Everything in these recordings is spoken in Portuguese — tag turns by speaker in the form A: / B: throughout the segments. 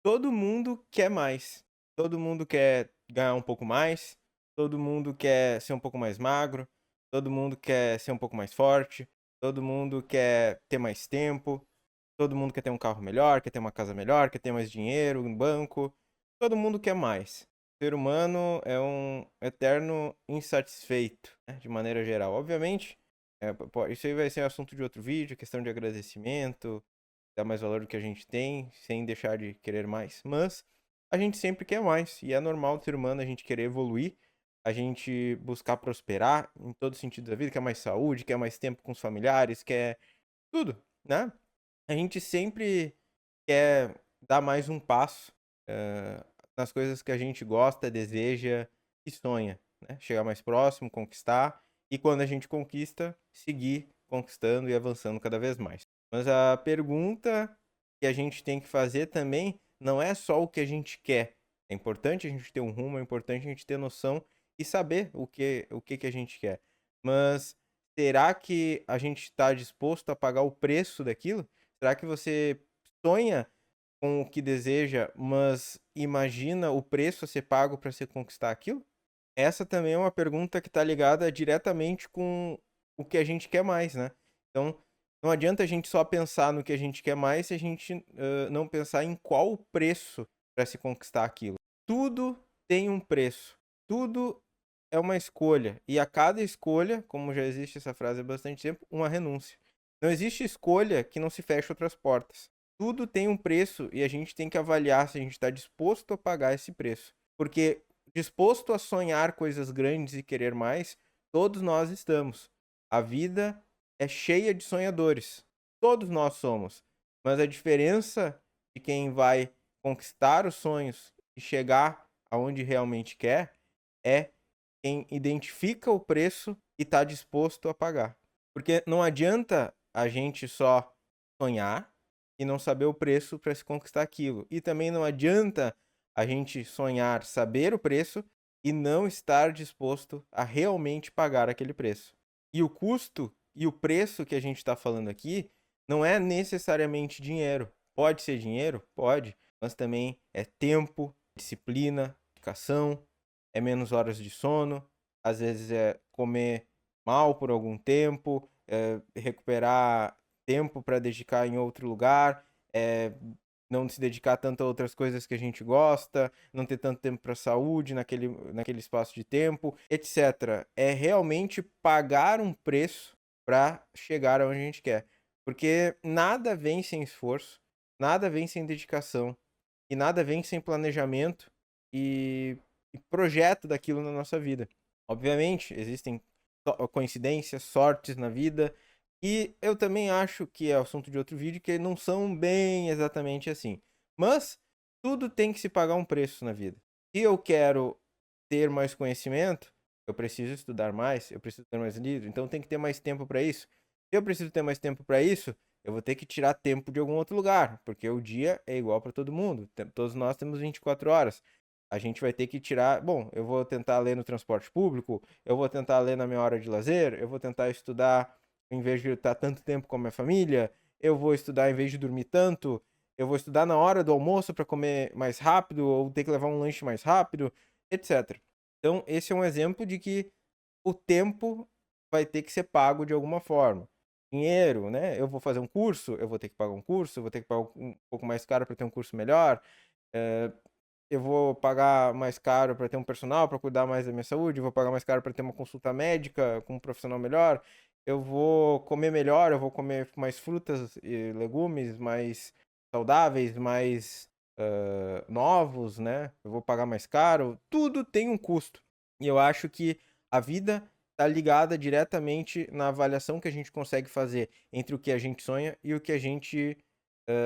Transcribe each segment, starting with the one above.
A: Todo mundo quer mais. Todo mundo quer ganhar um pouco mais, todo mundo quer ser um pouco mais magro, todo mundo quer ser um pouco mais forte, todo mundo quer ter mais tempo, todo mundo quer ter um carro melhor, quer ter uma casa melhor, quer ter mais dinheiro no banco. Todo mundo quer mais. O ser humano é um eterno insatisfeito, né, de maneira geral. Obviamente, isso aí vai ser assunto de outro vídeo, questão de agradecimento, dar mais valor do que a gente tem, sem deixar de querer mais. Mas a gente sempre quer mais, e é normal do ser humano a gente querer evoluir, a gente buscar prosperar em todos os sentidos da vida, quer mais saúde, quer mais tempo com os familiares, quer tudo, né? A gente sempre quer dar mais um passo nas coisas que a gente gosta, deseja e sonha, né? Chegar mais próximo, conquistar, e quando a gente conquista, seguir conquistando e avançando cada vez mais. Mas a pergunta que a gente tem que fazer também não é só o que a gente quer. É importante a gente ter um rumo, é importante a gente ter noção e saber o que a gente quer. Mas será que a gente está disposto a pagar o preço daquilo? Será que você sonha com o que deseja, mas imagina o preço a ser pago para se conquistar aquilo? Essa também é uma pergunta que está ligada diretamente com o que a gente quer mais, né? Então, não adianta a gente só pensar no que a gente quer mais se a gente não pensar em qual o preço para se conquistar aquilo. Tudo tem um preço. Tudo é uma escolha. E a cada escolha, como já existe essa frase há bastante tempo, uma renúncia. Não existe escolha que não se feche outras portas. Tudo tem um preço e a gente tem que avaliar se a gente está disposto a pagar esse preço. Porque disposto a sonhar coisas grandes e querer mais, todos nós estamos. A vida é cheia de sonhadores. Todos nós somos. Mas a diferença de quem vai conquistar os sonhos e chegar aonde realmente quer é quem identifica o preço e está disposto a pagar. Porque não adianta a gente só sonhar e não saber o preço para se conquistar aquilo. E também não adianta a gente sonhar, saber o preço e não estar disposto a realmente pagar aquele preço. E o custo e o preço que a gente está falando aqui não é necessariamente dinheiro. Pode ser dinheiro? Pode, mas também é tempo, disciplina, dedicação, é menos horas de sono, às vezes é comer mal por algum tempo, recuperar tempo para dedicar em outro lugar, não se dedicar tanto a outras coisas que a gente gosta, não ter tanto tempo para saúde naquele espaço de tempo, etc. É realmente pagar um preço para chegar aonde a gente quer. Porque nada vem sem esforço, nada vem sem dedicação, e nada vem sem planejamento e, e projeto daquilo na nossa vida. Obviamente, existem coincidências, sortes na vida, e eu também acho que é assunto de outro vídeo que não são bem exatamente assim. Mas tudo tem que se pagar um preço na vida. Se eu quero ter mais conhecimento, eu preciso estudar mais, eu preciso ter mais livro, então tem que ter mais tempo para isso. Se eu preciso ter mais tempo para isso, eu vou ter que tirar tempo de algum outro lugar, porque o dia é igual para todo mundo. Todos nós temos 24 horas. A gente vai ter que tirar. Bom, eu vou tentar ler no transporte público, eu vou tentar ler na minha hora de lazer, eu vou tentar estudar em vez de estar tanto tempo com a minha família, eu vou estudar em vez de dormir tanto, eu vou estudar na hora do almoço para comer mais rápido, ou ter que levar um lanche mais rápido, etc. Então, esse é um exemplo de que o tempo vai ter que ser pago de alguma forma. Dinheiro, né? Eu vou fazer um curso, eu vou ter que pagar um curso, eu vou ter que pagar um pouco mais caro para ter um curso melhor. Eh, eu vou pagar mais caro para ter um personal para cuidar mais da minha saúde, eu vou pagar mais caro para ter uma consulta médica com um profissional melhor. Eu vou comer melhor, eu vou comer mais frutas e legumes mais saudáveis, mais novos, né? Eu vou pagar mais caro. Tudo tem um custo. E eu acho que a vida está ligada diretamente na avaliação que a gente consegue fazer entre o que a gente sonha e o que a gente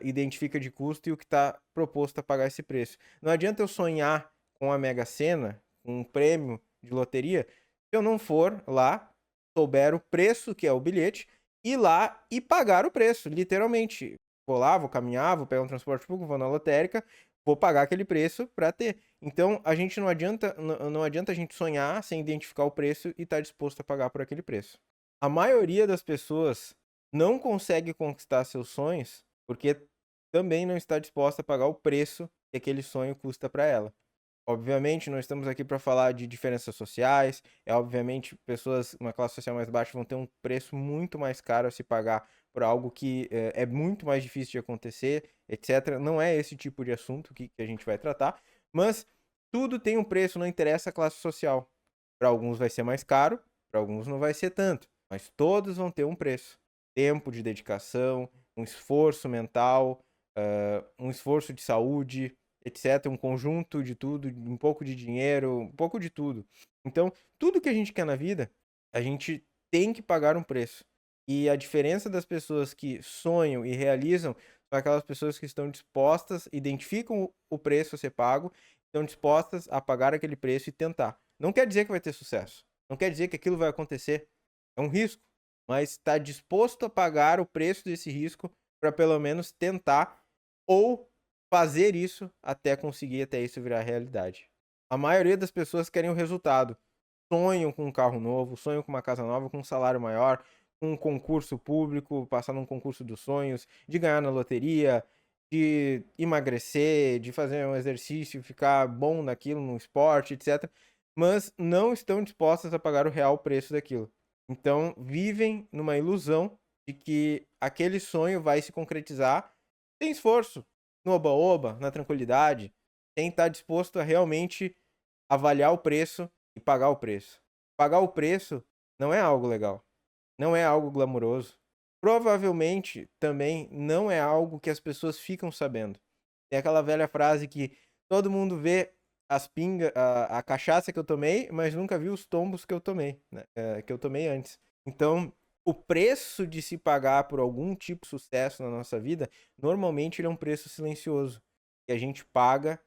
A: identifica de custo e o que está proposto a pagar esse preço. Não adianta eu sonhar com a Mega Sena, com um prêmio de loteria, se eu não for lá, souber o preço que é o bilhete, ir lá e pagar o preço, literalmente. Vou lá, vou caminhar, vou pegar um transporte público, vou na lotérica, vou pagar aquele preço para ter. Então, a gente não adianta a gente sonhar sem identificar o preço e estar tá disposto a pagar por aquele preço. A maioria das pessoas não consegue conquistar seus sonhos porque também não está disposta a pagar o preço que aquele sonho custa para ela. Obviamente, não estamos aqui para falar de diferenças sociais. Obviamente, pessoas numa classe social mais baixa vão ter um preço muito mais caro a se pagar por algo que é muito mais difícil de acontecer, etc. Não é esse tipo de assunto que a gente vai tratar, mas tudo tem um preço, não interessa a classe social. Para alguns vai ser mais caro, para alguns não vai ser tanto, mas todos vão ter um preço. Tempo de dedicação, um esforço mental, um esforço de saúde, etc. Um conjunto de tudo, um pouco de dinheiro, um pouco de tudo. Então, tudo que a gente quer na vida, a gente tem que pagar um preço. E a diferença das pessoas que sonham e realizam são aquelas pessoas que estão dispostas, identificam o preço a ser pago, estão dispostas a pagar aquele preço e tentar. Não quer dizer que vai ter sucesso. Não quer dizer que aquilo vai acontecer. É um risco. Mas está disposto a pagar o preço desse risco para pelo menos tentar ou fazer isso até isso virar realidade. A maioria das pessoas querem o resultado. Sonham com um carro novo, sonham com uma casa nova, com um salário maior, com um concurso público, passar num concurso dos sonhos, de ganhar na loteria, de emagrecer, de fazer um exercício, ficar bom naquilo, no esporte, etc. Mas não estão dispostas a pagar o real preço daquilo. Então, vivem numa ilusão de que aquele sonho vai se concretizar sem esforço, no oba-oba, na tranquilidade, sem estar disposto a realmente avaliar o preço e pagar o preço. Pagar o preço não é algo legal, não é algo glamuroso. Provavelmente também não é algo que as pessoas ficam sabendo. Tem aquela velha frase que todo mundo vê as pingas, a cachaça que eu tomei, mas nunca viu os tombos que eu tomei, né? Que eu tomei antes. Então, o preço de se pagar por algum tipo de sucesso na nossa vida, normalmente ele é um preço silencioso, que a gente paga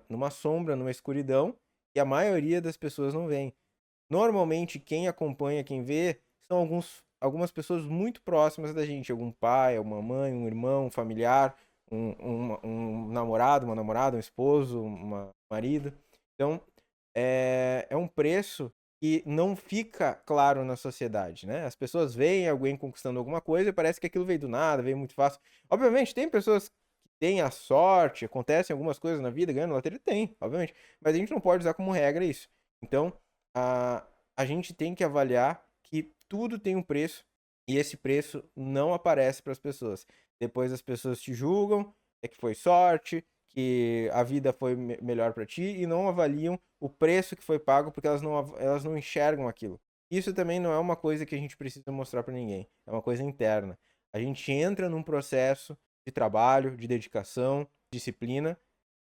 A: numa sombra, numa escuridão, e a maioria das pessoas não vê. Normalmente, quem acompanha, quem vê, são algumas pessoas muito próximas da gente. Algum pai, uma mãe, um irmão, um familiar, um namorado, uma namorada, um esposo, um marido. Então, é um preço que não fica claro na sociedade, né? As pessoas veem alguém conquistando alguma coisa e parece que aquilo veio do nada, veio muito fácil. Obviamente, tem pessoas que têm a sorte, acontecem algumas coisas na vida, ganhando loteria, tem, obviamente. Mas a gente não pode usar como regra isso. Então, a gente tem que avaliar que tudo tem um preço e esse preço não aparece para as pessoas. Depois as pessoas te julgam, é que foi sorte, que a vida foi melhor para ti e não avaliam o preço que foi pago porque elas não enxergam aquilo. Isso também não é uma coisa que a gente precisa mostrar para ninguém, é uma coisa interna. A gente entra num processo de trabalho, de dedicação, disciplina,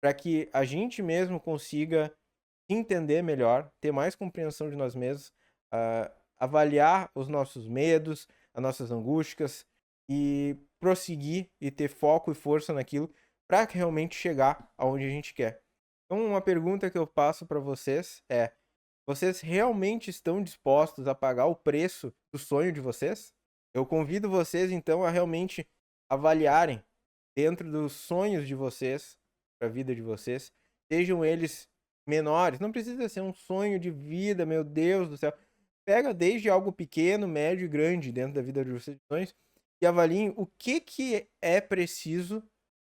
A: para que a gente mesmo consiga entender melhor, ter mais compreensão de nós mesmos, avaliar os nossos medos, as nossas angústias e prosseguir e ter foco e força naquilo para realmente chegar aonde a gente quer. Então, uma pergunta que eu passo para vocês é: vocês realmente estão dispostos a pagar o preço do sonho de vocês? Eu convido vocês então a realmente avaliarem dentro dos sonhos de vocês, para a vida de vocês, sejam eles menores, não precisa ser um sonho de vida, meu Deus do céu. Pega desde algo pequeno, médio e grande dentro da vida de vocês e avaliem o que é preciso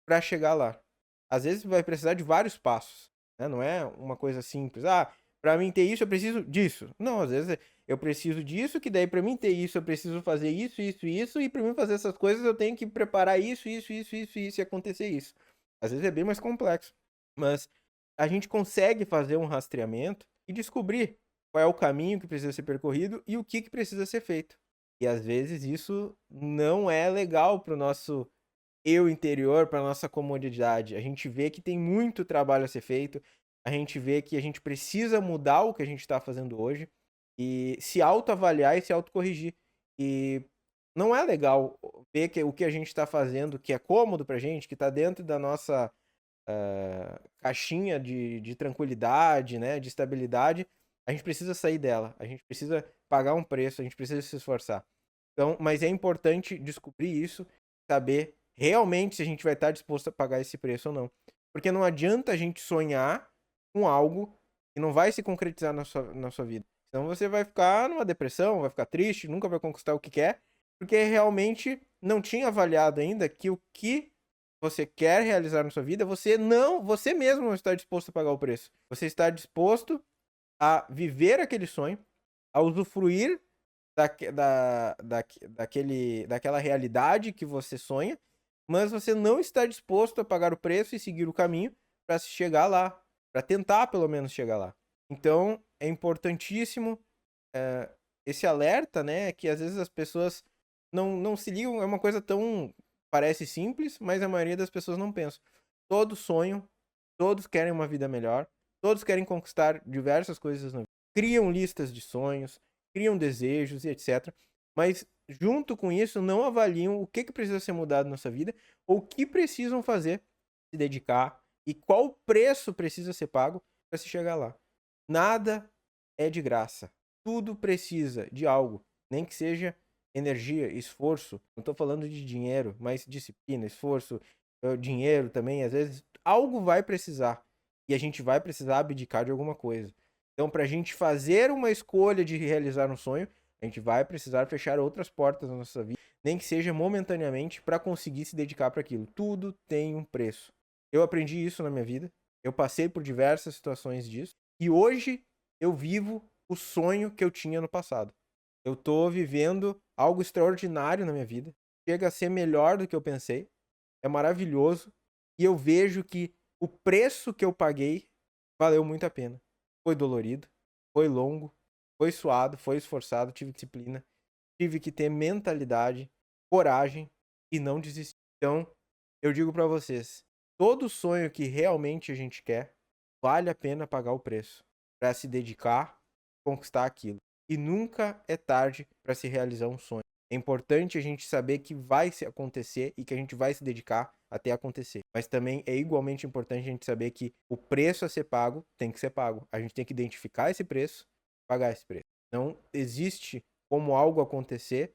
A: para chegar lá. Às vezes vai precisar de vários passos, né? Não é uma coisa simples. Ah, para mim ter isso eu preciso disso. Não, às vezes eu preciso disso, que daí para mim ter isso eu preciso fazer isso, isso, isso, e para mim fazer essas coisas eu tenho que preparar isso, isso, isso, isso, isso e acontecer isso. Às vezes é bem mais complexo, mas a gente consegue fazer um rastreamento e descobrir qual é o caminho que precisa ser percorrido e o que precisa ser feito. E às vezes isso não é legal para o nosso eu interior, para nossa comodidade. A gente vê que tem muito trabalho a ser feito, a gente vê que a gente precisa mudar o que a gente está fazendo hoje e se autoavaliar e se autocorrigir. E não é legal ver que o que a gente está fazendo, que é cômodo pra gente, que está dentro da nossa caixinha de tranquilidade, né, de estabilidade, a gente precisa sair dela, a gente precisa pagar um preço, a gente precisa se esforçar. Então, mas é importante descobrir isso, saber realmente se a gente vai estar disposto a pagar esse preço ou não. Porque não adianta a gente sonhar com algo que não vai se concretizar na sua vida. Então você vai ficar numa depressão, vai ficar triste, nunca vai conquistar o que quer, porque realmente não tinha avaliado ainda que o que você quer realizar na sua vida, você mesmo não está disposto a pagar o preço. Você está disposto a viver aquele sonho, a usufruir daquela realidade que você sonha, mas você não está disposto a pagar o preço e seguir o caminho para se chegar lá, para tentar pelo menos chegar lá. Então, é importantíssimo esse alerta, né, que às vezes as pessoas não se ligam, é uma coisa tão, parece simples, mas a maioria das pessoas não pensa. Todos sonham, todos querem uma vida melhor, todos querem conquistar diversas coisas na vida, criam listas de sonhos, criam desejos e etc. Mas junto com isso não avaliam o que precisa ser mudado na sua vida ou o que precisam fazer, se dedicar e qual preço precisa ser pago para se chegar lá. Nada é de graça. Tudo precisa de algo, nem que seja energia, esforço. Não estou falando de dinheiro, mas disciplina, esforço, dinheiro também. Às vezes algo vai precisar e a gente vai precisar abdicar de alguma coisa. Então, para a gente fazer uma escolha de realizar um sonho, a gente vai precisar fechar outras portas na nossa vida, nem que seja momentaneamente, para conseguir se dedicar para aquilo. Tudo tem um preço. Eu aprendi isso na minha vida. Eu passei por diversas situações disso. E hoje eu vivo o sonho que eu tinha no passado. Eu tô vivendo algo extraordinário na minha vida. Chega a ser melhor do que eu pensei. É maravilhoso. E eu vejo que o preço que eu paguei valeu muito a pena. Foi dolorido, foi longo, foi suado, foi esforçado, tive disciplina, tive que ter mentalidade, coragem e não desistir. Então, eu digo pra vocês, todo sonho que realmente a gente quer, vale a pena pagar o preço pra se dedicar, conquistar aquilo. E nunca é tarde pra se realizar um sonho. É importante a gente saber que vai se acontecer e que a gente vai se dedicar até acontecer. Mas também é igualmente importante a gente saber que o preço a ser pago tem que ser pago. A gente tem que identificar esse preço, pagar esse preço. Não existe como algo acontecer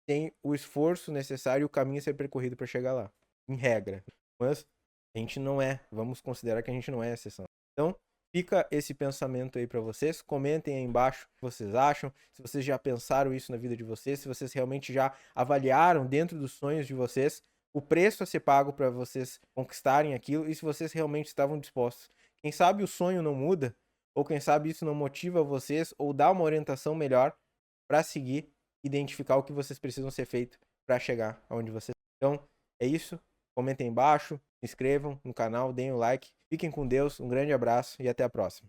A: sem o esforço necessário e o caminho a ser percorrido para chegar lá, em regra. Mas a gente não é, vamos considerar que a gente não é exceção. Então, fica esse pensamento aí para vocês. Comentem aí embaixo o que vocês acham, se vocês já pensaram isso na vida de vocês, se vocês realmente já avaliaram dentro dos sonhos de vocês o preço a ser pago para vocês conquistarem aquilo e se vocês realmente estavam dispostos. Quem sabe o sonho não muda, ou quem sabe isso não motiva vocês ou dá uma orientação melhor para seguir, identificar o que vocês precisam ser feito para chegar aonde vocês. Então, é isso. Comentem embaixo, se inscrevam no canal, deem o like. Fiquem com Deus, um grande abraço e até a próxima.